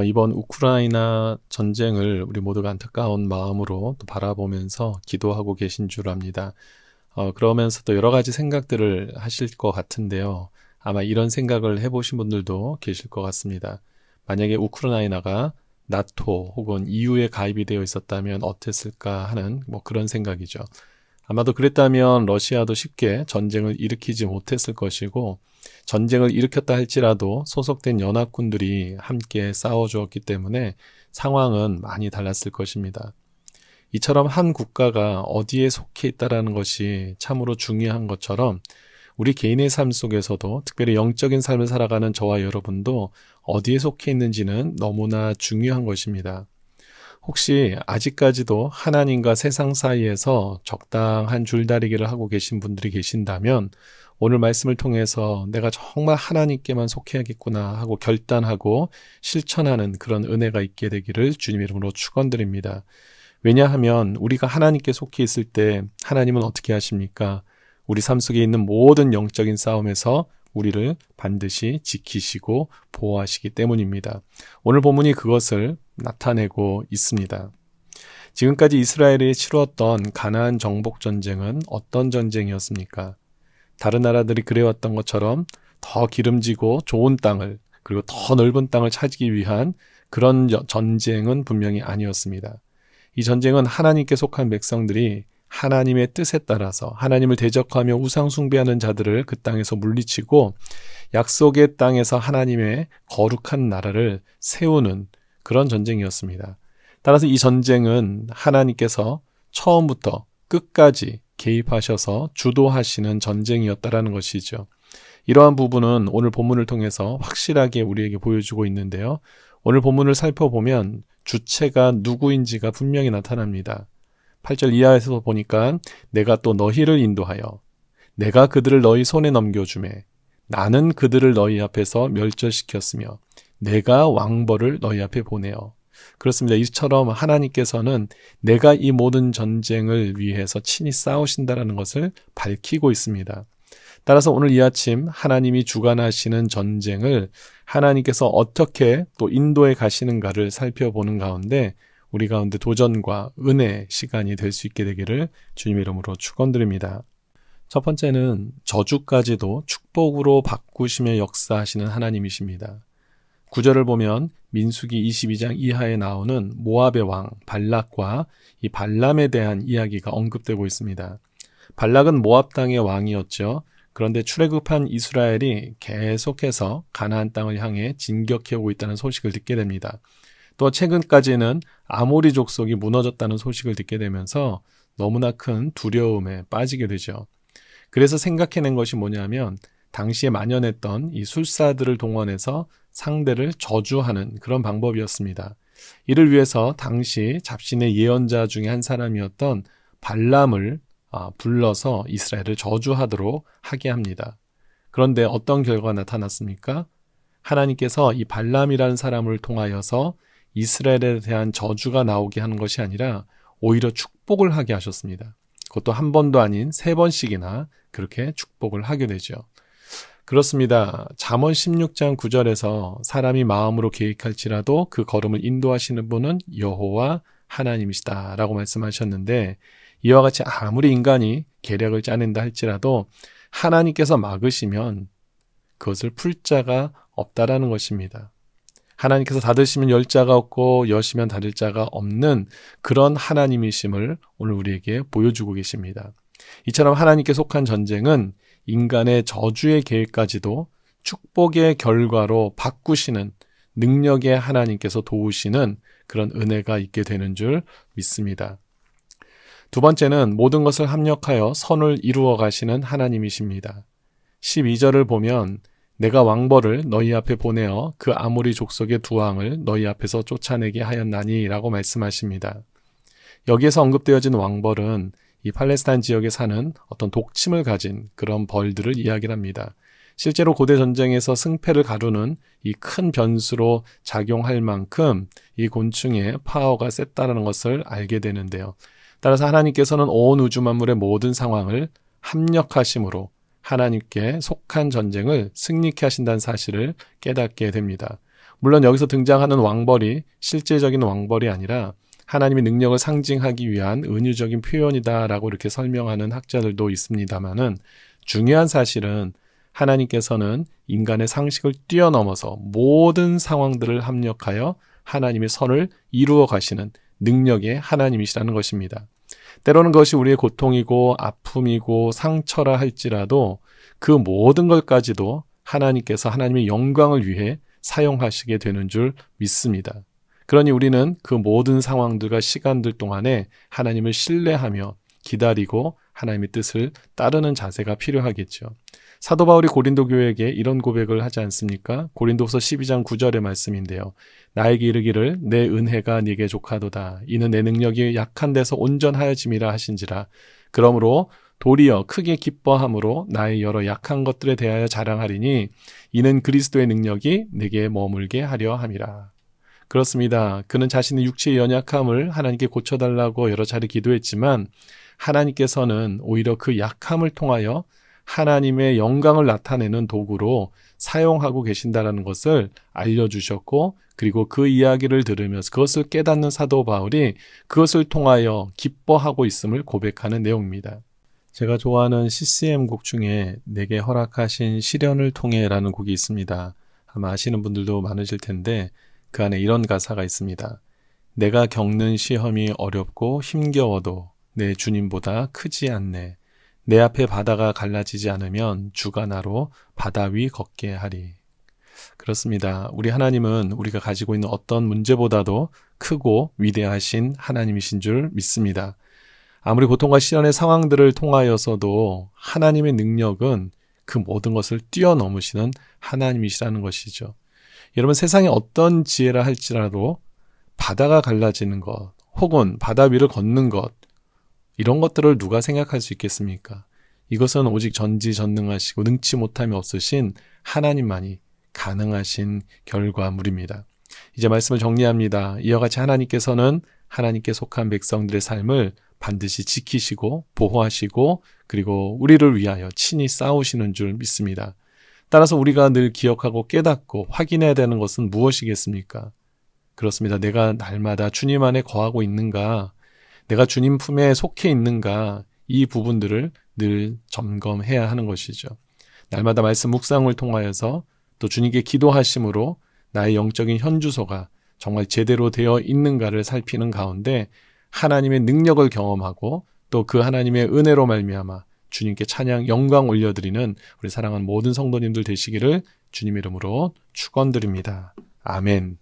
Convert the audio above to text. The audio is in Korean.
이번 우크라이나 전쟁을 우리 모두가 안타까운 마음으로 또 바라보면서 기도하고 계신 줄 압니다. 그러면서 또 여러 가지 생각들을 하실 것 같은데요. 아마 이런 생각을 해보신 분들도 계실 것 같습니다. 만약에 우크라이나가 나토 혹은 EU에 가입이 되어 있었다면 어땠을까 하는 그런 생각이죠. 아마도 그랬다면 러시아도 쉽게 전쟁을 일으키지 못했을 것이고, 전쟁을 일으켰다 할지라도 소속된 연합군들이 함께 싸워주었기 때문에 상황은 많이 달랐을 것입니다. 이처럼 한 국가가 어디에 속해 있다는 것이 참으로 중요한 것처럼 우리 개인의 삶 속에서도, 특별히 영적인 삶을 살아가는 저와 여러분도 어디에 속해 있는지는 너무나 중요한 것입니다. 혹시 아직까지도 하나님과 세상 사이에서 적당한 줄다리기를 하고 계신 분들이 계신다면, 오늘 말씀을 통해서 내가 정말 하나님께만 속해야겠구나 하고 결단하고 실천하는 그런 은혜가 있게 되기를 주님의 이름으로 축원드립니다. 왜냐하면 우리가 하나님께 속해 있을 때 하나님은 어떻게 하십니까? 우리 삶 속에 있는 모든 영적인 싸움에서 우리를 반드시 지키시고 보호하시기 때문입니다. 오늘 본문이 그것을 나타내고 있습니다. 지금까지 이스라엘이 치루었던 가나안 정복 전쟁은 어떤 전쟁이었습니까? 다른 나라들이 그래왔던 것처럼 더 기름지고 좋은 땅을, 그리고 더 넓은 땅을 차지기 위한 그런 전쟁은 분명히 아니었습니다. 이 전쟁은 하나님께 속한 백성들이 하나님의 뜻에 따라서 하나님을 대적하며 우상 숭배하는 자들을 그 땅에서 물리치고 약속의 땅에서 하나님의 거룩한 나라를 세우는 그런 전쟁이었습니다. 따라서 이 전쟁은 하나님께서 처음부터 끝까지 개입하셔서 주도하시는 전쟁이었다라는 것이죠. 이러한 부분은 오늘 본문을 통해서 확실하게 우리에게 보여주고 있는데요. 오늘 본문을 살펴보면 주체가 누구인지가 분명히 나타납니다. 8절 이하에서 보니까 내가 또 너희를 인도하여 내가 그들을 너희 손에 넘겨주매 나는 그들을 너희 앞에서 멸절시켰으며 내가 왕벌을 너희 앞에 보내어. 그렇습니다. 이처럼 하나님께서는 내가 이 모든 전쟁을 위해서 친히 싸우신다라는 것을 밝히고 있습니다. 따라서 오늘 이 아침 하나님이 주관하시는 전쟁을 하나님께서 어떻게 또 인도해 가시는가를 살펴보는 가운데 우리 가운데 도전과 은혜의 시간이 될 수 있게 되기를 주님의 이름으로 축원드립니다. 첫 번째는 저주까지도 축복으로 바꾸시며 역사하시는 하나님이십니다. 9절을 보면 민수기 22장 이하에 나오는 모압의 왕 발락과 이 발람에 대한 이야기가 언급되고 있습니다. 발락은 모압 땅의 왕이었죠. 그런데 출애굽한 이스라엘이 계속해서 가나안 땅을 향해 진격해 오고 있다는 소식을 듣게 됩니다. 또 최근까지는 아모리 족속이 무너졌다는 소식을 듣게 되면서 너무나 큰 두려움에 빠지게 되죠. 그래서 생각해낸 것이 뭐냐면 당시에 만연했던 이 술사들을 동원해서 상대를 저주하는 그런 방법이었습니다. 이를 위해서 당시 잡신의 예언자 중에 한 사람이었던 발람을 불러서 이스라엘을 저주하도록 하게 합니다. 그런데 어떤 결과가 나타났습니까? 하나님께서 이 발람이라는 사람을 통하여서 이스라엘에 대한 저주가 나오게 하는 것이 아니라 오히려 축복을 하게 하셨습니다. 그것도 한 번도 아닌 3번씩이나 그렇게 축복을 하게 되죠. 그렇습니다. 잠언 16장 9절에서 사람이 마음으로 계획할지라도 그 걸음을 인도하시는 분은 여호와 하나님이시다 라고 말씀하셨는데, 이와 같이 아무리 인간이 계략을 짜낸다 할지라도 하나님께서 막으시면 그것을 풀 자가 없다라는 것입니다. 하나님께서 닫으시면 열 자가 없고 여시면 닫을 자가 없는 그런 하나님이심을 오늘 우리에게 보여주고 계십니다. 이처럼 하나님께 속한 전쟁은 인간의 저주의 계획까지도 축복의 결과로 바꾸시는 능력의 하나님께서 도우시는 그런 은혜가 있게 되는 줄 믿습니다. 두 번째는 모든 것을 합력하여 선을 이루어 가시는 하나님이십니다. 12절을 보면 내가 왕벌을 너희 앞에 보내어 그 아모리 족속의 두 왕을 너희 앞에서 쫓아내게 하였나니 라고 말씀하십니다. 여기에서 언급되어진 왕벌은 이 팔레스타인 지역에 사는 어떤 독침을 가진 그런 벌들을 이야기를 합니다. 실제로 고대 전쟁에서 승패를 가르는 이 큰 변수로 작용할 만큼 이 곤충의 파워가 셌다는 것을 알게 되는데요. 따라서 하나님께서는 온 우주 만물의 모든 상황을 합력하심으로 하나님께 속한 전쟁을 승리케 하신다는 사실을 깨닫게 됩니다. 물론 여기서 등장하는 왕벌이 실제적인 왕벌이 아니라 하나님의 능력을 상징하기 위한 은유적인 표현이다라고 이렇게 설명하는 학자들도 있습니다만은 중요한 사실은 하나님께서는 인간의 상식을 뛰어넘어서 모든 상황들을 합력하여 하나님의 선을 이루어 가시는 능력의 하나님이시라는 것입니다. 때로는 그것이 우리의 고통이고 아픔이고 상처라 할지라도 그 모든 것까지도 하나님께서 하나님의 영광을 위해 사용하시게 되는 줄 믿습니다. 그러니 우리는 그 모든 상황들과 시간들 동안에 하나님을 신뢰하며 기다리고 하나님의 뜻을 따르는 자세가 필요하겠죠. 사도 바울이 고린도 교회에게 이런 고백을 하지 않습니까? 고린도후서 12장 9절의 말씀인데요. 나에게 이르기를 내 은혜가 네게 족하도다. 이는 내 능력이 약한 데서 온전하여짐이라 하신지라. 그러므로 도리어 크게 기뻐함으로 나의 여러 약한 것들에 대하여 자랑하리니 이는 그리스도의 능력이 내게 머물게 하려 함이라. 그렇습니다. 그는 자신의 육체의 연약함을 하나님께 고쳐달라고 여러 차례 기도했지만 하나님께서는 오히려 그 약함을 통하여 하나님의 영광을 나타내는 도구로 사용하고 계신다라는 것을 알려주셨고, 그리고 그 이야기를 들으면서 그것을 깨닫는 사도 바울이 그것을 통하여 기뻐하고 있음을 고백하는 내용입니다. 제가 좋아하는 CCM 곡 중에 내게 허락하신 시련을 통해라는 곡이 있습니다. 아마 아시는 분들도 많으실 텐데 그 안에 이런 가사가 있습니다. 내가 겪는 시험이 어렵고 힘겨워도 내 주님보다 크지 않네. 내 앞에 바다가 갈라지지 않으면 주가 나로 바다 위 걷게 하리. 그렇습니다. 우리 하나님은 우리가 가지고 있는 어떤 문제보다도 크고 위대하신 하나님이신 줄 믿습니다. 아무리 고통과 시련의 상황들을 통하여서도 하나님의 능력은 그 모든 것을 뛰어넘으시는 하나님이시라는 것이죠. 여러분, 세상에 어떤 지혜라 할지라도 바다가 갈라지는 것 혹은 바다 위를 걷는 것, 이런 것들을 누가 생각할 수 있겠습니까? 이것은 오직 전지전능하시고 능치 못함이 없으신 하나님만이 가능하신 결과물입니다. 이제 말씀을 정리합니다. 이와 같이 하나님께서는 하나님께 속한 백성들의 삶을 반드시 지키시고 보호하시고 그리고 우리를 위하여 친히 싸우시는 줄 믿습니다. 따라서 우리가 늘 기억하고 깨닫고 확인해야 되는 것은 무엇이겠습니까? 그렇습니다. 내가 날마다 주님 안에 거하고 있는가? 내가 주님 품에 속해 있는가? 이 부분들을 늘 점검해야 하는 것이죠. 날마다 말씀 묵상을 통하여서 또 주님께 기도하심으로 나의 영적인 현주소가 정말 제대로 되어 있는가를 살피는 가운데 하나님의 능력을 경험하고 또 그 하나님의 은혜로 말미암아 주님께 찬양, 영광 올려드리는 우리 사랑하는 모든 성도님들 되시기를 주님 이름으로 축원드립니다. 아멘.